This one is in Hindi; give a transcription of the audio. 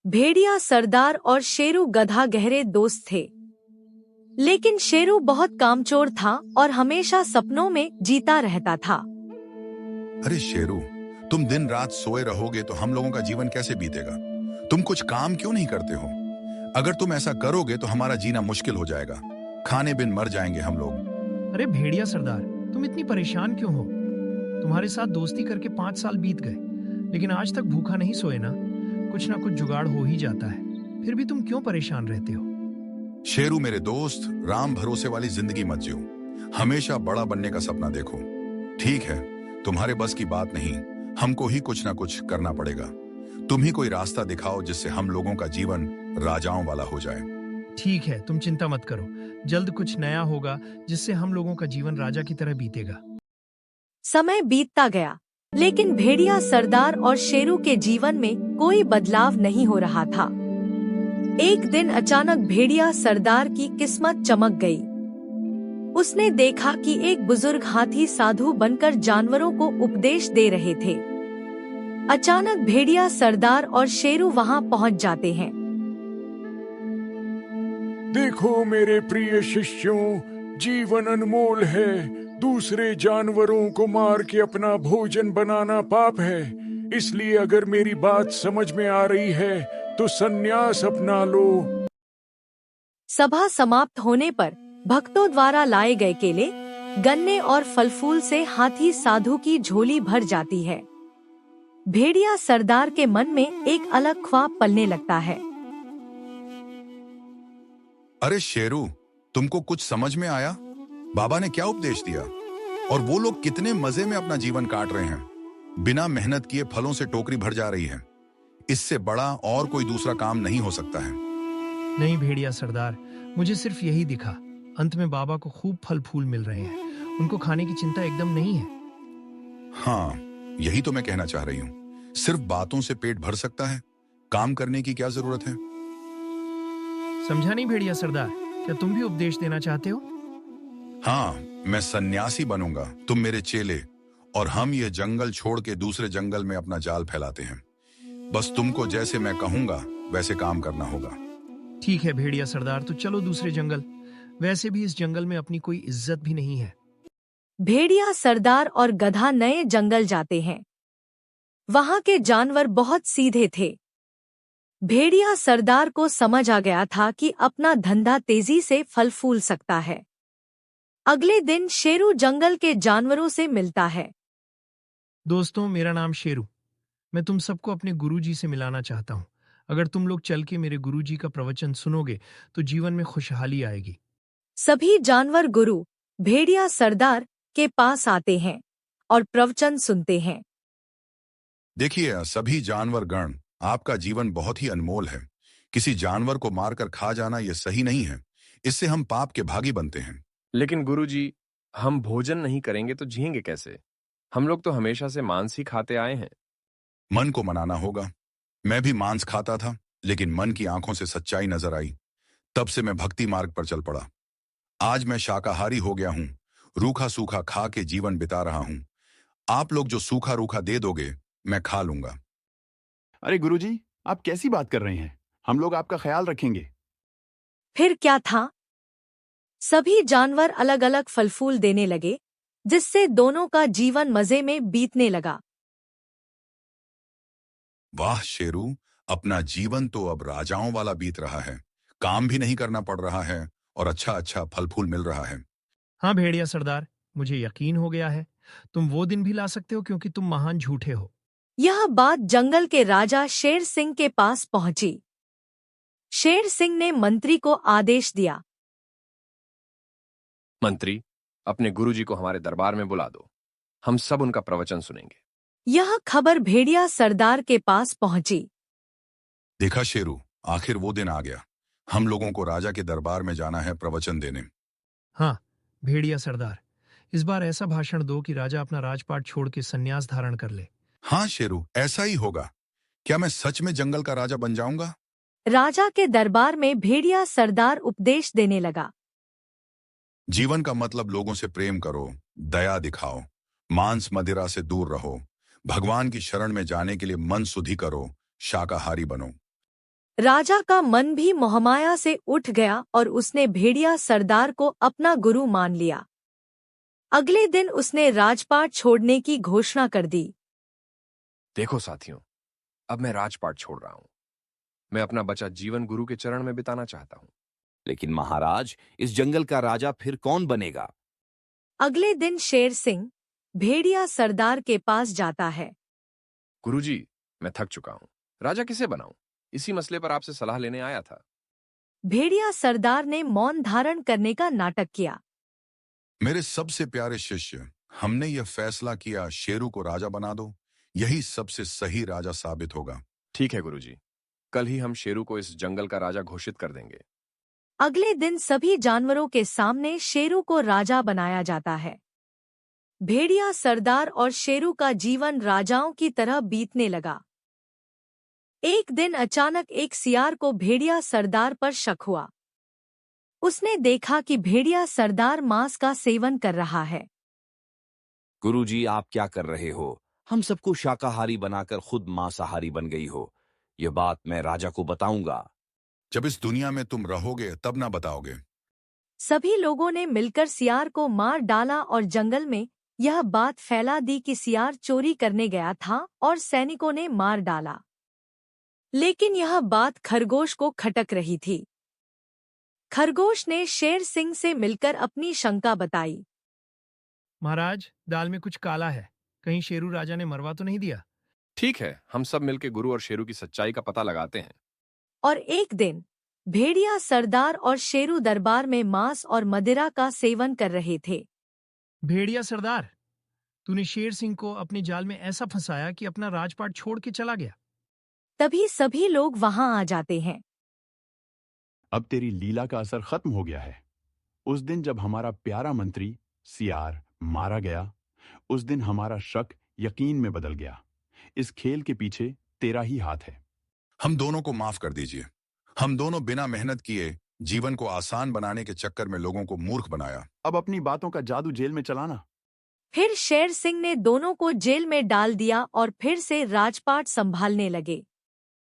भेड़िया सरदार और शेरू गधा गहरे दोस्त थे। लेकिन शेरू बहुत कामचोर था और हमेशा सपनों में जीता रहता था। अरे शेरू, तुम दिन रात सोए रहोगे तो हम लोगों का जीवन कैसे बीतेगा? तुम कुछ काम क्यों नहीं करते हो? अगर तुम ऐसा करोगे तो हमारा जीना मुश्किल हो जाएगा। खाने बिन मर जाएंगे हम लोग। अरे भेड़िया सरदार, तुम इतनी परेशान क्यों हो? तुम्हारे साथ दोस्ती करके 5 साल बीत गए, लेकिन आज तक भूखा नहीं सोए ना? कुछ ना कुछ जुगाड़ हो ही जाता है। फिर भी तुम क्यों परेशान रहते हो? शेरू मेरे दोस्त, राम भरोसे वाली जिंदगी मत जियो। हमेशा बड़ा बनने का सपना देखो। ठीक है, तुम्हारे बस की बात नहीं, हमको ही कुछ ना कुछ करना पड़ेगा। तुम ही कोई रास्ता दिखाओ जिससे हम लोगों का जीवन राजाओं वाला हो जाए। ठीक है, तुम चिंता मत करो। जल्द कुछ नया होगा जिससे हम लोगों का जीवन राजा की तरह बीतेगा। समय बीतता गया, लेकिन भेड़िया सरदार और शेरू के जीवन में कोई बदलाव नहीं हो रहा था। एक दिन अचानक भेड़िया सरदार की किस्मत चमक गई। उसने देखा कि एक बुजुर्ग हाथी साधु बनकर जानवरों को उपदेश दे रहे थे। अचानक भेड़िया सरदार और शेरू वहां पहुंच जाते हैं। देखो मेरे प्रिय शिष्यों, जीवन अनमोल है। दूसरे जानवरों को मार के अपना भोजन बनाना पाप है। इसलिए अगर मेरी बात समझ में आ रही है तो संन्यास अपना लो। सभा समाप्त होने पर भक्तों द्वारा लाए गए केले, गन्ने और फल फूल से हाथी साधु की झोली भर जाती है। भेड़िया सरदार के मन में एक अलग ख्वाब पलने लगता है। अरे शेरू, तुमको कुछ समझ में आया? बाबा ने क्या उपदेश दिया? और वो लोग कितने मजे में अपना जीवन काट रहे हैं। बिना मेहनत किए फलों से टोकरी भर जा रही है। इससे बड़ा और कोई दूसरा काम नहीं हो सकता है। नहीं भेड़िया सरदार, मुझे सिर्फ यही दिखा। अंत में बाबा को खूब फल फूल मिल रहे हैं। उनको खाने की चिंता एकदम नहीं है। हाँ, यही तो मैं कहना चाह रही हूँ। सिर्फ बातों से पेट भर सकता है, काम करने की क्या जरूरत है? समझा नहीं भेड़िया सरदार, क्या तुम भी उपदेश देना चाहते हो? हाँ, मैं सन्यासी बनूंगा, तुम मेरे चेले, और हम ये जंगल छोड़ के दूसरे जंगल में अपना जाल फैलाते हैं। बस तुमको जैसे मैं कहूंगा वैसे काम करना होगा। ठीक है भेड़िया सरदार, तो चलो दूसरे जंगल। वैसे भी इस जंगल में अपनी कोई इज्जत भी नहीं है। भेड़िया सरदार और गधा नए जंगल जाते हैं। वहां के जानवर बहुत सीधे थे। भेड़िया सरदार को समझ आ गया था कि अपना धंधा तेजी से फल फूल सकता है। अगले दिन शेरू जंगल के जानवरों से मिलता है। दोस्तों, मेरा नाम शेरू। मैं तुम सबको अपने गुरुजी से मिलाना चाहता हूँ। अगर तुम लोग चल के मेरे गुरुजी का प्रवचन सुनोगे तो जीवन में खुशहाली आएगी। सभी जानवर गुरु भेड़िया सरदार के पास आते हैं और प्रवचन सुनते हैं। देखिए सभी जानवर गण, आपका जीवन बहुत ही अनमोल है। किसी जानवर को मारकर खा जाना यह सही नहीं है। इससे हम पाप के भागी बनते हैं। लेकिन गुरुजी, हम भोजन नहीं करेंगे तो जिएंगे कैसे? हम लोग तो हमेशा से मांस ही खाते आए हैं। मन को मनाना होगा। मैं भी मांस खाता था, लेकिन मन की आंखों से सच्चाई नजर आई। तब से मैं भक्ति मार्ग पर चल पड़ा। आज मैं शाकाहारी हो गया हूँ। रूखा सूखा खा के जीवन बिता रहा हूँ। आप लोग जो सूखा रूखा दे दोगे मैं खा लूंगा। अरे गुरुजी, आप कैसी बात कर रहे हैं? हम लोग आपका ख्याल रखेंगे। फिर क्या था? सभी जानवर अलग अलग फल फूल देने लगे, जिससे दोनों का जीवन मजे में बीतने लगा। वाह शेरू, अपना जीवन तो अब राजाओं वाला बीत रहा है। काम भी नहीं करना पड़ रहा है और अच्छा अच्छा फल फूल मिल रहा है। हाँ भेड़िया सरदार, मुझे यकीन हो गया है। तुम वो दिन भी ला सकते हो क्योंकि तुम महान झूठे हो। यह बात जंगल के राजा शेर सिंह के पास पहुंची। शेर सिंह ने मंत्री को आदेश दिया। मंत्री, अपने गुरुजी को हमारे दरबार में बुला दो। हम सब उनका प्रवचन सुनेंगे। यह खबर भेड़िया सरदार के पास पहुंची। देखा शेरू, आखिर वो दिन आ गया। हम लोगों को राजा के दरबार में जाना है प्रवचन देने। हाँ भेड़िया सरदार, इस बार ऐसा भाषण दो कि राजा अपना राजपाट छोड़ के संन्यास धारण कर ले। हाँ शेरू, ऐसा ही होगा। क्या मैं सच में जंगल का राजा बन जाऊंगा? राजा के दरबार में भेड़िया सरदार उपदेश देने लगा। जीवन का मतलब लोगों से प्रेम करो, दया दिखाओ, मांस मदिरा से दूर रहो, भगवान की शरण में जाने के लिए मन शुद्धि करो, शाकाहारी बनो। राजा का मन भी मोहमाया से उठ गया और उसने भेड़िया सरदार को अपना गुरु मान लिया। अगले दिन उसने राजपाट छोड़ने की घोषणा कर दी। देखो साथियों, अब मैं राजपाट छोड़ रहा हूं। मैं अपना बचा जीवन गुरु के चरण में बिताना चाहता हूं। लेकिन महाराज, इस जंगल का राजा फिर कौन बनेगा? अगले दिन शेर सिंह भेड़िया सरदार के पास जाता है। गुरुजी, मैं थक चुका हूं। राजा किसे बनाऊं? इसी मसले पर आपसे सलाह लेने आया था। भेड़िया सरदार ने मौन धारण करने का नाटक किया। मेरे सबसे प्यारे शिष्य, हमने यह फैसला किया, शेरू को राजा बना दो। यही सबसे सही राजा साबित होगा। ठीक है गुरुजी, कल ही हम शेरू को इस जंगल का राजा घोषित कर देंगे। अगले दिन सभी जानवरों के सामने शेरू को राजा बनाया जाता है। भेड़िया सरदार और शेरू का जीवन राजाओं की तरह बीतने लगा। एक दिन अचानक एक सियार को भेड़िया सरदार पर शक हुआ। उसने देखा कि भेड़िया सरदार मांस का सेवन कर रहा है। गुरुजी, आप क्या कर रहे हो? हम सबको शाकाहारी बनाकर खुद मांसाहारी बन गई हो। यह बात मैं राजा को बताऊंगा। जब इस दुनिया में तुम रहोगे तब ना बताओगे। सभी लोगों ने मिलकर सियार को मार डाला और जंगल में यह बात फैला दी कि सियार चोरी करने गया था और सैनिकों ने मार डाला। लेकिन यह बात खरगोश को खटक रही थी। खरगोश ने शेर सिंह से मिलकर अपनी शंका बताई। महाराज, दाल में कुछ काला है। कहीं शेरू राजा ने मरवा तो नहीं दिया? ठीक है, हम सब मिलकर गुरु और शेरू की सच्चाई का पता लगाते हैं। और एक दिन भेड़िया सरदार और शेरू दरबार में मांस और मदिरा का सेवन कर रहे थे। भेड़िया सरदार, तूने शेर सिंह को अपने जाल में ऐसा फंसाया कि अपना राजपाट छोड़ के चला गया। तभी सभी लोग वहां आ जाते हैं। अब तेरी लीला का असर खत्म हो गया है। उस दिन जब हमारा प्यारा मंत्री सियार मारा गया, उस दिन हमारा शक यकीन में बदल गया। इस खेल के पीछे तेरा ही हाथ है। हम दोनों को माफ कर दीजिए। हम दोनों बिना मेहनत किए जीवन को आसान बनाने के चक्कर में लोगों को मूर्ख बनाया। अब अपनी बातों का जादू जेल में चलाना। फिर शेर सिंह ने दोनों को जेल में डाल दिया और फिर से राजपाट संभालने लगे।